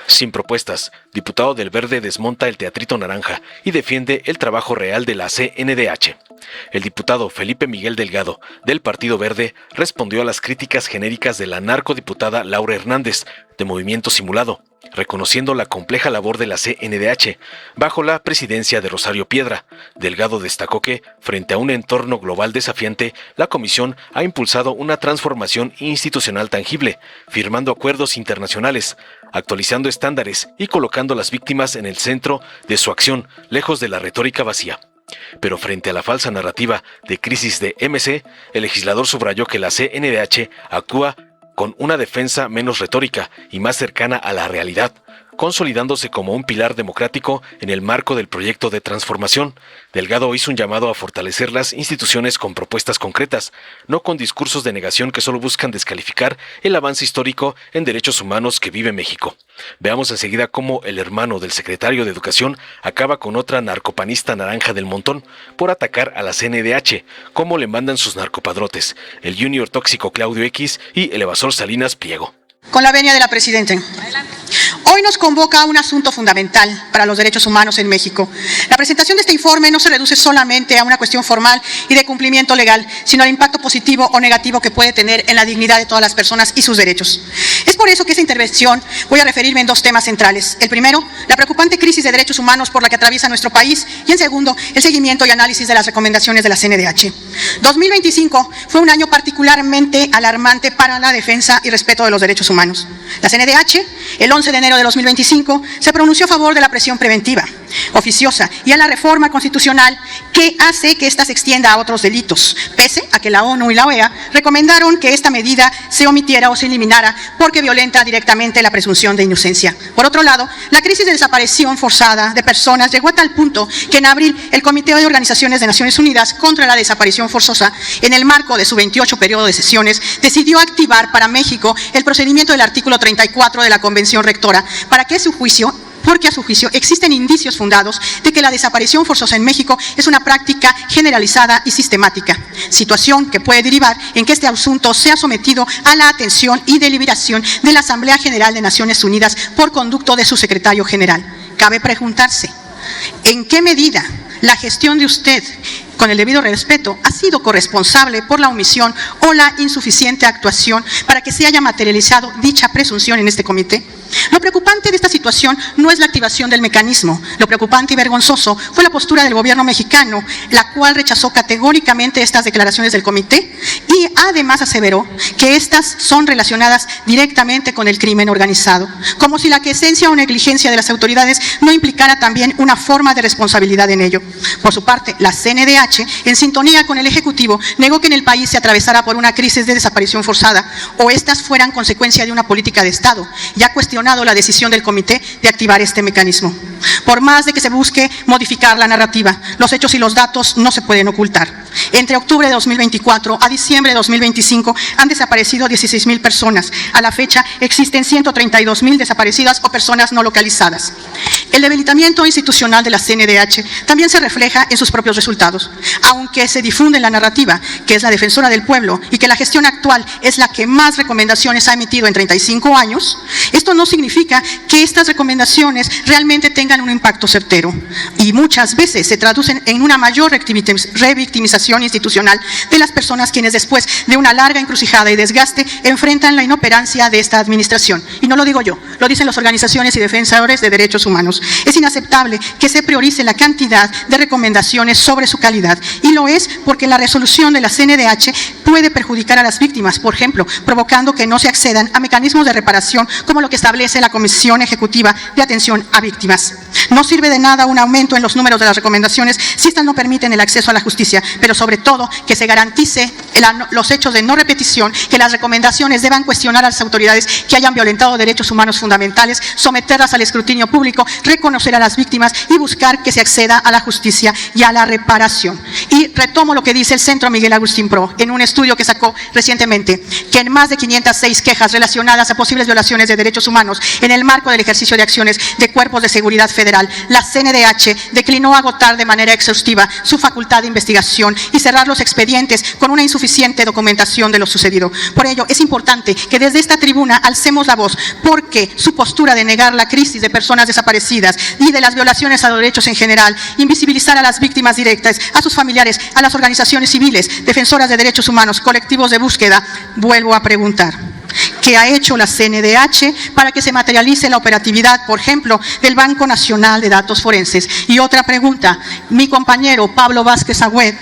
Sin propuestas, diputado del Verde desmonta el teatrito naranja y defiende el trabajo real de la CNDH. El diputado Felipe Miguel Delgado, del Partido Verde, respondió a las críticas genéricas de la narcodiputada Laura Hernández, de Movimiento Simulado, reconociendo la compleja labor de la CNDH bajo la presidencia de Rosario Piedra. Delgado destacó que, frente a un entorno global desafiante, la Comisión ha impulsado una transformación institucional tangible, firmando acuerdos internacionales, actualizando estándares y colocando a las víctimas en el centro de su acción, lejos de la retórica vacía. Pero frente a la falsa narrativa de crisis de MC, el legislador subrayó que la CNDH actúa con una defensa menos retórica y más cercana a la realidad, consolidándose como un pilar democrático en el marco del proyecto de transformación. Delgado hizo un llamado a fortalecer las instituciones con propuestas concretas, no con discursos de negación que solo buscan descalificar el avance histórico en derechos humanos que vive México. Veamos enseguida cómo el hermano del secretario de Educación acaba con otra narcopanista naranja del montón por atacar a la CNDH, cómo le mandan sus narcopadrotes, el junior tóxico Claudio X y el evasor Salinas Pliego. Con la venia de la Presidenta. Hoy nos convoca un asunto fundamental para los derechos humanos en México. La presentación de este informe no se reduce solamente a una cuestión formal y de cumplimiento legal, sino al impacto positivo o negativo que puede tener en la dignidad de todas las personas y sus derechos. Es por eso que esta intervención voy a referirme en dos temas centrales. El primero, la preocupante crisis de derechos humanos por la que atraviesa nuestro país, y en segundo, el seguimiento y análisis de las recomendaciones de la CNDH. 2025 fue un año particularmente alarmante para la defensa y respeto de los derechos humanos. La CNDH, el 11 de enero de 2025, se pronunció a favor de la prisión preventiva, oficiosa, y a la reforma constitucional que hace que ésta se extienda a otros delitos, pese a que la ONU y la OEA recomendaron que esta medida se omitiera o se eliminara porque violenta directamente la presunción de inocencia. Por otro lado, la crisis de desaparición forzada de personas llegó a tal punto que en abril el Comité de Organizaciones de Naciones Unidas contra la Desaparición Forzosa, en el marco de su 28 periodo de sesiones, decidió activar para México el procedimiento del artículo 34 de la Convención Rectora, porque a su juicio existen indicios fundados de que la desaparición forzosa en México es una práctica generalizada y sistemática, situación que puede derivar en que este asunto sea sometido a la atención y deliberación de la Asamblea General de Naciones Unidas por conducto de su secretario general. Cabe preguntarse, ¿en qué medida la gestión de usted, con el debido respeto, ha sido corresponsable por la omisión o la insuficiente actuación para que se haya materializado dicha presunción en este comité? Lo preocupante de esta situación no es la activación del mecanismo. Lo preocupante y vergonzoso fue la postura del gobierno mexicano, la cual rechazó categóricamente estas declaraciones del comité y además aseveró que estas son relacionadas directamente con el crimen organizado, como si la quiescencia o negligencia de las autoridades no implicara también una forma de responsabilidad en ello. Por su parte, la CNDH, en sintonía con el Ejecutivo, negó que en el país se atravesara por una crisis de desaparición forzada o estas fueran consecuencia de una política de Estado, ya cuestionado la decisión del comité de activar este mecanismo. Por más de que se busque modificar la narrativa, los hechos y los datos no se pueden ocultar. Entre octubre de 2024 a diciembre de 2025 han desaparecido 16,000 personas. A la fecha existen 132,000 desaparecidas o personas no localizadas. El debilitamiento institucional de la CNDH también se refleja en sus propios resultados. Aunque se difunde la narrativa que es la defensora del pueblo y que la gestión actual es la que más recomendaciones ha emitido en 35 años, esto no significa que estas recomendaciones realmente tengan un impacto certero y muchas veces se traducen en una mayor revictimización institucional de las personas quienes después de una larga encrucijada y desgaste enfrentan la inoperancia de esta administración. Y no lo digo yo, lo dicen las organizaciones y defensores de derechos humanos. Es inaceptable que se priorice la cantidad de recomendaciones sobre su calidad, y lo es porque la resolución de la CNDH puede perjudicar a las víctimas, por ejemplo, provocando que no se accedan a mecanismos de reparación como lo que establece la Comisión Ejecutiva de Atención a Víctimas. No sirve de nada un aumento en los números de las recomendaciones si estas no permiten el acceso a la justicia, pero sobre todo que se garantice los hechos de no repetición, que las recomendaciones deban cuestionar a las autoridades que hayan violentado derechos humanos fundamentales, someterlas al escrutinio público, reconocer a las víctimas y buscar que se acceda a la justicia y a la reparación. Y retomo lo que dice el Centro Miguel Agustín Pro en un estudio que sacó recientemente, que en más de 506 quejas relacionadas a posibles violaciones de derechos humanos en el marco del ejercicio de acciones de cuerpos de seguridad federal, la CNDH declinó agotar de manera exhaustiva exhaustiva su facultad de investigación y cerrar los expedientes con una insuficiente documentación de lo sucedido. Por ello, es importante que desde esta tribuna alcemos la voz, porque su postura de negar la crisis de personas desaparecidas y de las violaciones a los derechos en general, invisibilizar a las víctimas directas, a sus familiares, a las organizaciones civiles, defensoras de derechos humanos, colectivos de búsqueda, vuelvo a preguntar: ¿qué ha hecho la CNDH para que se materialice la operatividad, por ejemplo, del Banco Nacional de Datos Forenses? Y otra pregunta: mi compañero Pablo Vázquez Agüed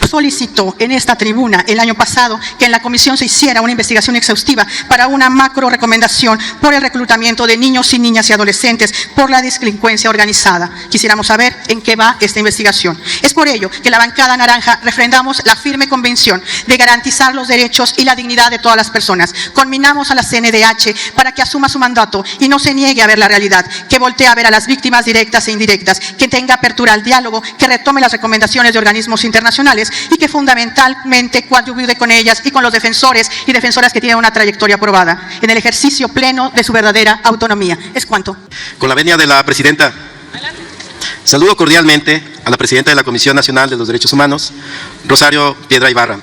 solicitó en esta tribuna el año pasado que en la comisión se hiciera una investigación exhaustiva para una macro recomendación por el reclutamiento de niños y niñas y adolescentes por la delincuencia organizada. Quisiéramos saber en qué va esta investigación. Es por ello que la bancada naranja refrendamos la firme convicción de garantizar los derechos y la dignidad de todas las personas. Conminamos a la CNDH para que asuma su mandato y no se niegue a ver la realidad, que voltee a ver a las víctimas directas e indirectas, que tenga apertura al diálogo, que retome las recomendaciones de organismos internacionales y que fundamentalmente coadyuve con ellas y con los defensores y defensoras que tienen una trayectoria probada en el ejercicio pleno de su verdadera autonomía. Es cuanto. Con la venia de la presidenta, saludo cordialmente a la presidenta de la Comisión Nacional de los Derechos Humanos, Rosario Piedra Ibarra.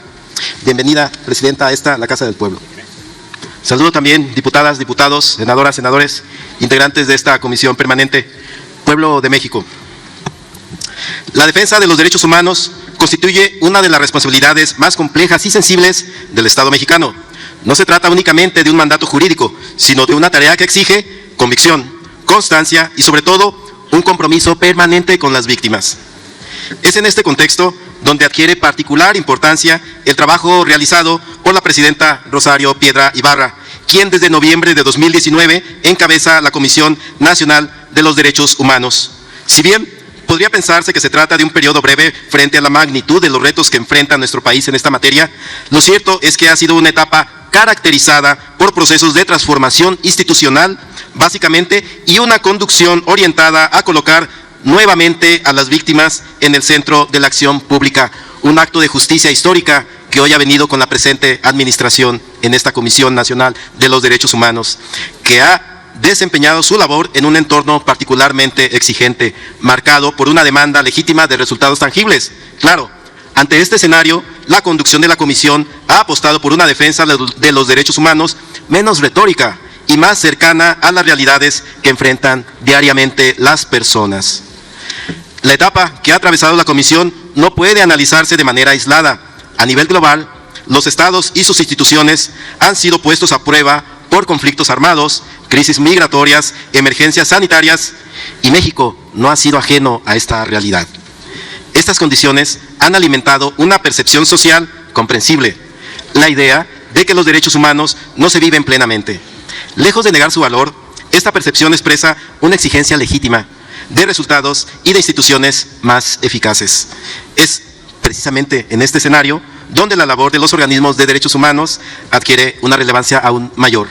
Bienvenida, presidenta, a esta, la Casa del Pueblo. Saludo también diputadas, diputados, senadoras, senadores, integrantes de esta Comisión Permanente, Pueblo de México. La defensa de los derechos humanos constituye una de las responsabilidades más complejas y sensibles del Estado mexicano. No se trata únicamente de un mandato jurídico, sino de una tarea que exige convicción, constancia y sobre todo un compromiso permanente con las víctimas. Es en este contexto donde adquiere particular importancia el trabajo realizado por la presidenta Rosario Piedra Ibarra, quien desde noviembre de 2019 encabeza la Comisión Nacional de los Derechos Humanos. Si bien podría pensarse que se trata de un periodo breve frente a la magnitud de los retos que enfrenta nuestro país en esta materia, lo cierto es que ha sido una etapa caracterizada por procesos de transformación institucional, básicamente, y una conducción orientada a colocar nuevamente a las víctimas en el centro de la acción pública, un acto de justicia histórica que hoy ha venido con la presente administración en esta Comisión Nacional de los Derechos Humanos, que ha desempeñado su labor en un entorno particularmente exigente, marcado por una demanda legítima de resultados tangibles. Claro, ante este escenario, la conducción de la Comisión ha apostado por una defensa de los derechos humanos menos retórica y más cercana a las realidades que enfrentan diariamente las personas. La etapa que ha atravesado la Comisión no puede analizarse de manera aislada. A nivel global, los estados y sus instituciones han sido puestos a prueba por conflictos armados, crisis migratorias, emergencias sanitarias, y México no ha sido ajeno a esta realidad. Estas condiciones han alimentado una percepción social comprensible, la idea de que los derechos humanos no se viven plenamente. Lejos de negar su valor, esta percepción expresa una exigencia legítima de resultados y de instituciones más eficaces. Es precisamente en este escenario donde la labor de los organismos de derechos humanos adquiere una relevancia aún mayor.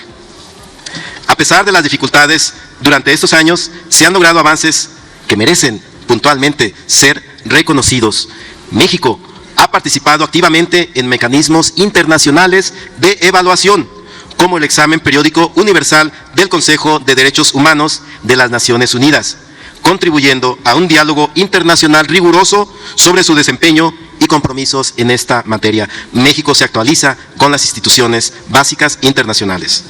A pesar de las dificultades, durante estos años se han logrado avances que merecen puntualmente ser reconocidos. México ha participado activamente en mecanismos internacionales de evaluación, como el examen periódico universal del Consejo de Derechos Humanos de las Naciones Unidas, contribuyendo a un diálogo internacional riguroso sobre su desempeño y compromisos en esta materia. México se actualiza con las instituciones básicas internacionales.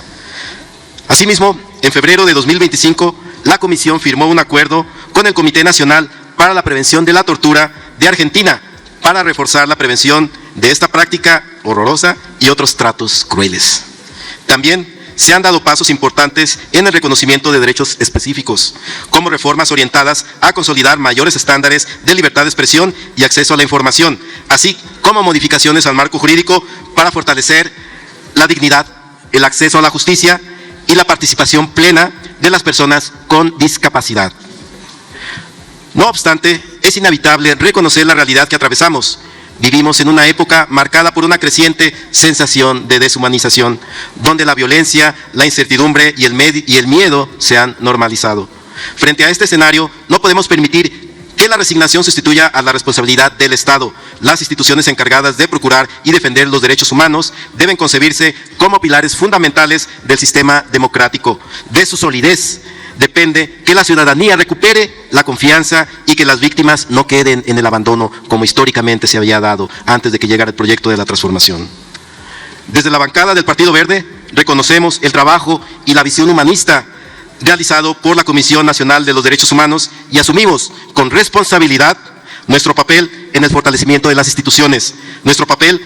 Asimismo, en febrero de 2025, la Comisión firmó un acuerdo con el Comité Nacional para la Prevención de la Tortura de Argentina para reforzar la prevención de esta práctica horrorosa y otros tratos crueles. También se han dado pasos importantes en el reconocimiento de derechos específicos, como reformas orientadas a consolidar mayores estándares de libertad de expresión y acceso a la información, así como modificaciones al marco jurídico para fortalecer la dignidad, el acceso a la justicia y la participación plena de las personas con discapacidad. No obstante, es inevitable reconocer la realidad que atravesamos. Vivimos en una época marcada por una creciente sensación de deshumanización, donde la violencia, la incertidumbre y el miedo se han normalizado. Frente a este escenario, no podemos permitir que la resignación sustituya a la responsabilidad del Estado. Las instituciones encargadas de procurar y defender los derechos humanos deben concebirse como pilares fundamentales del sistema democrático, de su solidez, depende que la ciudadanía recupere la confianza y que las víctimas no queden en el abandono como históricamente se había dado antes de que llegara el proyecto de la transformación. Desde la bancada del Partido Verde reconocemos el trabajo y la visión humanista realizado por la Comisión Nacional de los Derechos Humanos y asumimos con responsabilidad nuestro papel en el fortalecimiento de las instituciones, nuestro papel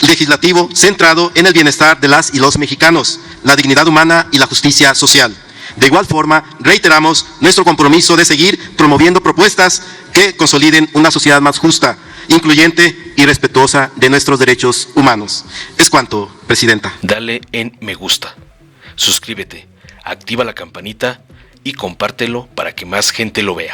legislativo centrado en el bienestar de las y los mexicanos, la dignidad humana y la justicia social. De igual forma, reiteramos nuestro compromiso de seguir promoviendo propuestas que consoliden una sociedad más justa, incluyente y respetuosa de nuestros derechos humanos. Es cuanto, Presidenta. Dale en me gusta, suscríbete, activa la campanita y compártelo para que más gente lo vea.